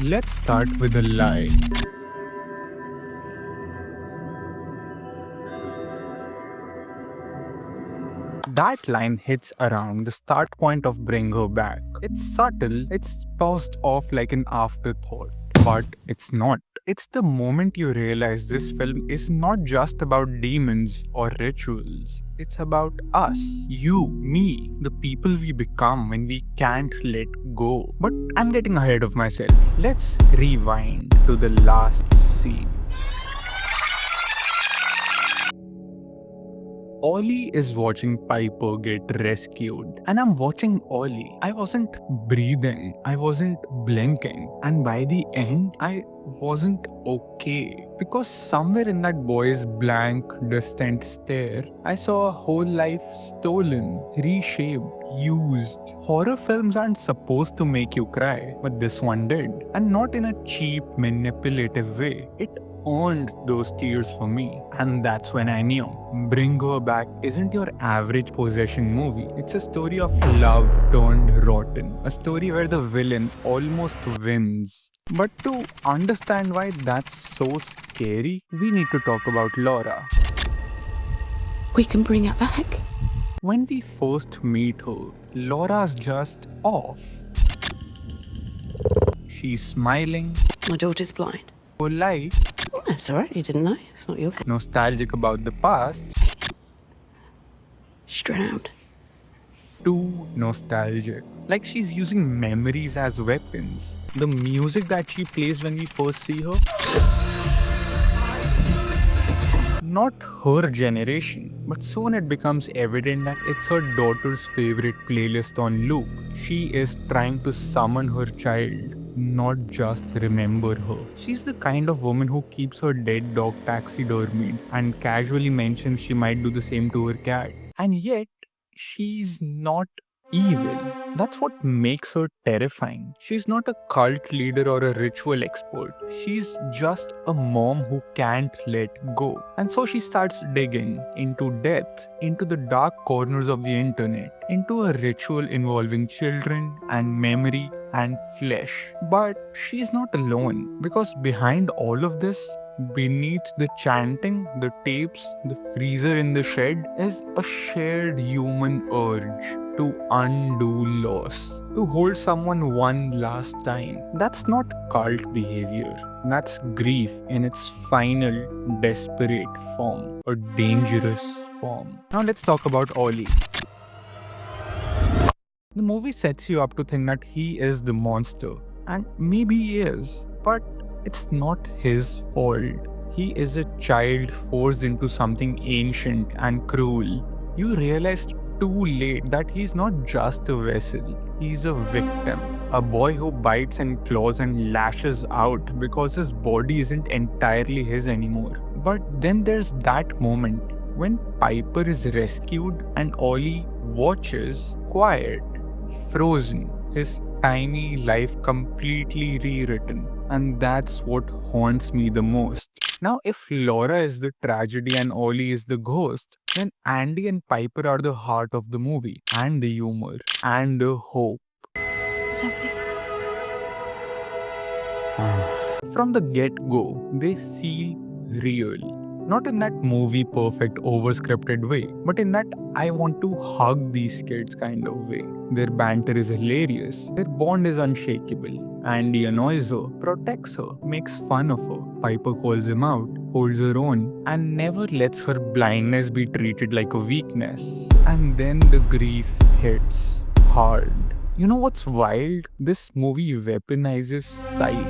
Let's start with a lie. That line hits around the start point of Bring Her Back. It's subtle, it's tossed off like an afterthought, but it's not. It's the moment you realize this film is not just about demons or rituals. It's about us, you, me, the people we become when we can't let go. But I'm getting ahead of myself. Let's rewind to the last scene. Ollie is watching Piper get rescued, and I'm watching Ollie. I wasn't breathing, I wasn't blinking, and by the end, I wasn't okay. Because somewhere in that boy's blank, distant stare, I saw a whole life stolen, reshaped, used. Horror films aren't supposed to make you cry, but this one did. And not in a cheap, manipulative way. It earned those tears for me. And that's when I knew Bring Her Back isn't your average possession movie. It's a story of love turned rotten. A story where the villain almost wins. But to understand why that's so scary, we need to talk about Laura. We can bring her back. When we first meet her, Laura's just off. She's smiling, My daughter's blind. polite, Oh, that's all right. You didn't know. It's not your fault. nostalgic about the past, She's drowned. too nostalgic. Like she's using memories as weapons. The music that she plays when we first see her, not her generation, but soon it becomes evident that it's her daughter's favorite playlist on loop. She is trying to summon her child, not just remember her. She's the kind of woman who keeps her dead dog taxidermied and casually mentions she might do the same to her cat. And yet, she's not evil. That's what makes her terrifying. She's not a cult leader or a ritual expert. She's just a mom who can't let go. And so she starts digging into depth, into the dark corners of the internet, into a ritual involving children and memory and flesh. But she's not alone, because behind all of this, beneath the chanting, the tapes, the freezer in the shed, is a shared human urge to undo loss, to hold someone one last time. That's not cult behavior. That's grief in its final, desperate form, a dangerous form. Now let's talk about Ollie. The movie sets you up to think that he is the monster, and maybe he is, but it's not his fault. He is a child forced into something ancient and cruel. You realized too late that he's not just a vessel, he's a victim. A boy who bites and claws and lashes out because his body isn't entirely his anymore. But then there's that moment when Piper is rescued and Ollie watches, quiet, frozen, his tiny life completely rewritten. And that's what haunts me the most. Now, if Laura is the tragedy and Ollie is the ghost, then Andy and Piper are the heart of the movie, and the humor, and the hope. Something. From the get-go, they feel real. Not in that movie perfect overscripted way, but in that I want to hug these kids kind of way. Their banter is hilarious. Their bond is unshakable. Andy annoys her, protects her, makes fun of her. Piper calls him out, holds her own, and never lets her blindness be treated like a weakness. And then the grief hits hard. You know what's wild? This movie weaponizes sight.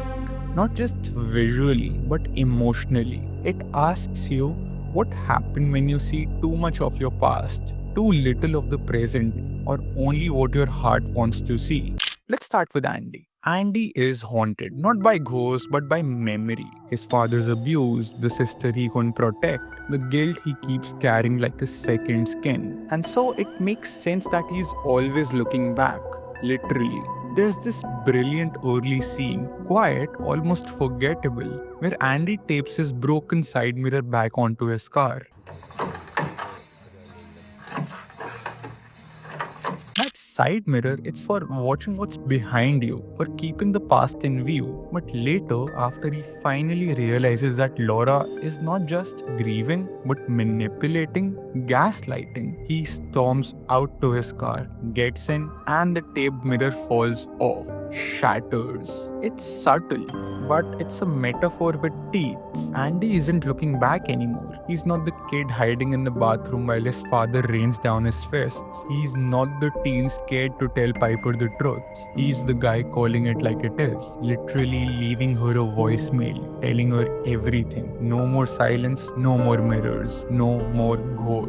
Not just visually, but emotionally. It asks you what happened when you see too much of your past, too little of the present, or only what your heart wants to see. Let's start with Andy. Andy is haunted, not by ghosts, but by memory. His father's abuse, the sister he couldn't protect, the guilt he keeps carrying like a second skin. And so it makes sense that he's always looking back, literally. There's this brilliant early scene, quiet, almost forgettable, where Andy tapes his broken side mirror back onto his car. That's side mirror, it's for watching what's behind you, for keeping the past in view. But later, after he finally realizes that Laura is not just grieving but manipulating, gaslighting, he storms out to his car, gets in, and the taped mirror falls off, shatters. It's subtle, but it's a metaphor with teeth. Andy isn't looking back anymore. He's not the kid hiding in the bathroom while his father rains down his fists. He's not the teen scared to tell Piper the truth. He's the guy calling it like it is, literally leaving her a voicemail, telling her everything. No more silence, no more mirrors, no more ghosts.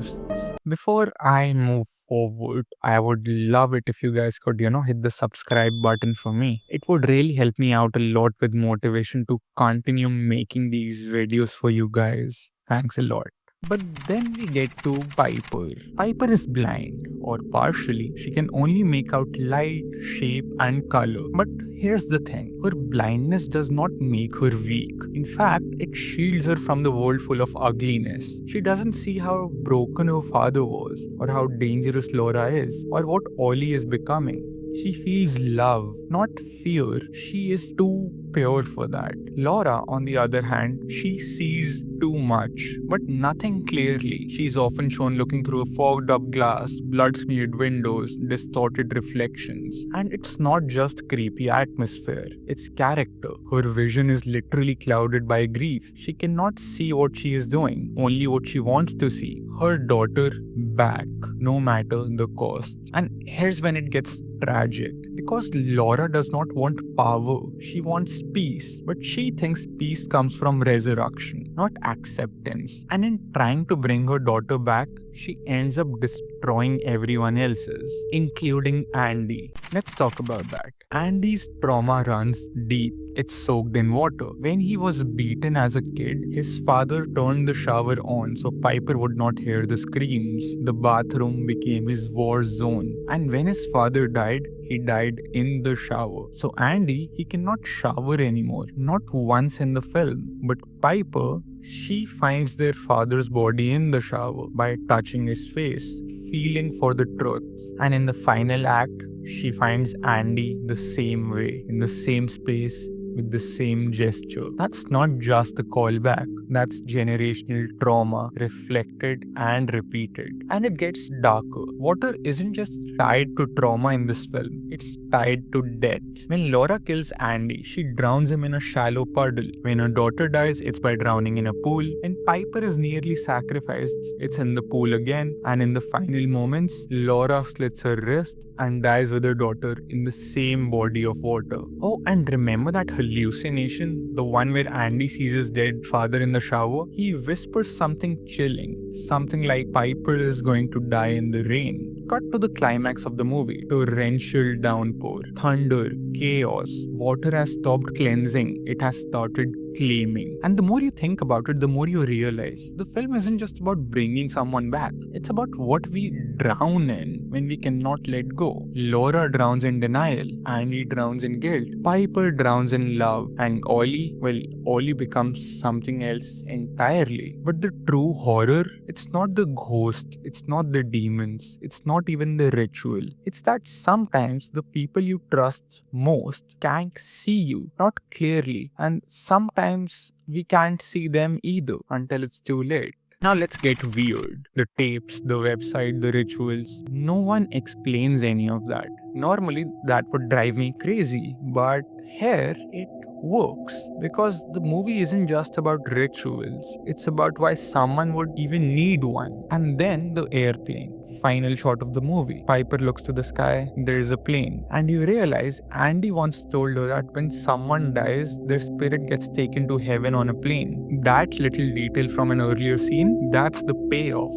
Before I move forward, I would love it if you guys could, hit the subscribe button for me. It would really help me out a lot with motivation to continue making these videos for you guys. Thanks a lot. But then we get to Piper. Piper is blind, or partially. She can only make out light, shape, and color. But here's the thing, her blindness does not make her weak. In fact, it shields her from the world full of ugliness. She doesn't see how broken her father was, or how dangerous Laura is, or what Ollie is becoming. She feels love, not fear. She is too pure for that. Laura, on the other hand, she sees too much, but nothing clearly. She's often shown looking through a fogged up glass, blood-smeared windows, distorted reflections. And it's not just creepy atmosphere, it's character. Her vision is literally clouded by grief. She cannot see what she is doing, only what she wants to see. Her daughter back, no matter the cost. And here's when it gets tragic. Because Laura does not want power, she wants peace. But she thinks peace comes from resurrection, not acceptance. And in trying to bring her daughter back, she ends up destroying everyone else's, including Andy. Let's talk about that. Andy's trauma runs deep. It's soaked in water. When he was beaten as a kid, his father turned the shower on so Piper would not hear the screams. The bathroom became his war zone. And when his father died, he died in the shower. So Andy, he cannot shower anymore. Not once in the film. But Piper, she finds their father's body in the shower by touching his face, feeling for the truth. And in the final act, she finds Andy the same way, in the same space, with the same gesture. That's not just a callback, that's generational trauma reflected and repeated. And it gets darker. Water isn't just tied to trauma in this film, it's tied to death. When Laura kills Andy, she drowns him in a shallow puddle. When her daughter dies, it's by drowning in a pool. When Piper is nearly sacrificed, it's in the pool again. And in the final moments, Laura slits her wrist and dies with her daughter in the same body of water. Oh, and remember that hallucination, the one where Andy sees his dead father in the shower? He whispers something chilling, something like Piper is going to die in the rain. Cut to the climax of the movie. Torrential downpour, thunder, chaos. Water has stopped cleansing, it has started claiming. And the more you think about it, the more you realize the film isn't just about bringing someone back. It's about what we drown in when we cannot let go. Laura drowns in denial, Andy drowns in guilt, Piper drowns in love, and Ollie, well, Ollie becomes something else entirely. But the true horror, it's not the ghost, it's not the demons, it's not even the ritual. It's that sometimes the people you trust most can't see you, not clearly, and sometimes we can't see them either until it's too late. Now let's get weird. The tapes, the website, the rituals. No one explains any of that. Normally that would drive me crazy, but here it works because the movie isn't just about rituals, it's about why someone would even need one. And then the airplane. Final shot of the movie. Piper looks to the sky, there is a plane. And you realize Andy once told her that when someone dies, their spirit gets taken to heaven on a plane. That little detail from an earlier scene, that's the payoff.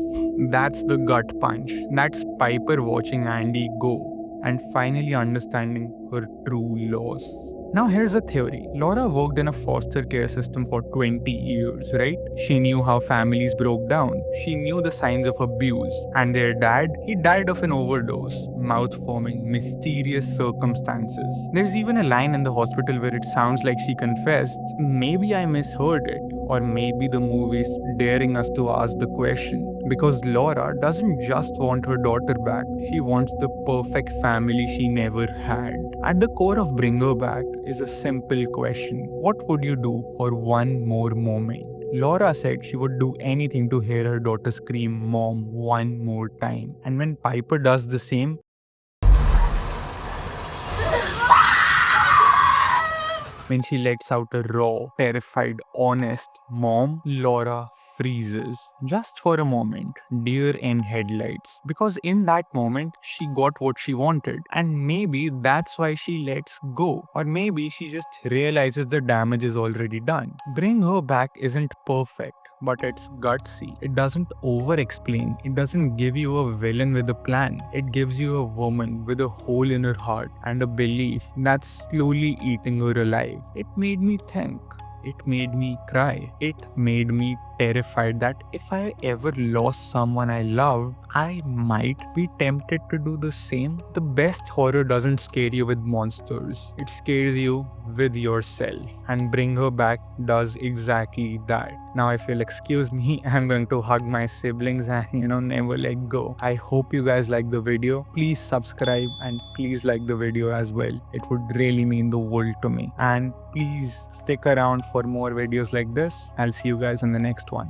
That's the gut punch. That's Piper watching Andy go and finally understanding her true loss. Now here's a theory. Laura worked in a foster care system for 20 years, right? She knew how families broke down. She knew the signs of abuse. And their dad, he died of an overdose. Mouth-forming, mysterious circumstances. There's even a line in the hospital where it sounds like she confessed. Maybe I misheard it. Or maybe the movie's daring us to ask the question. Because Laura doesn't just want her daughter back, she wants the perfect family she never had. At the core of Bring Her Back is a simple question: what would you do for one more moment? Laura said she would do anything to hear her daughter scream "Mom" one more time. And when Piper does the same, when she lets out a raw, terrified, honest "Mom," Laura freezes. Just for a moment, deer in headlights. Because in that moment, she got what she wanted. And maybe that's why she lets go. Or maybe she just realizes the damage is already done. Bring Her Back isn't perfect, but it's gutsy. It doesn't over-explain. It doesn't give you a villain with a plan. It gives you a woman with a hole in her heart and a belief that's slowly eating her alive. It made me think. It made me cry. It made me terrified that if I ever lost someone I loved, I might be tempted to do the same. The best horror doesn't scare you with monsters. It scares you with yourself. And Bring Her Back does exactly that. Now if you'll excuse me, I'm going to hug my siblings and never let go. I hope you guys like the video. Please subscribe and please like the video as well. It would really mean the world to me. And please stick around for more videos like this. I'll see you guys in the next one.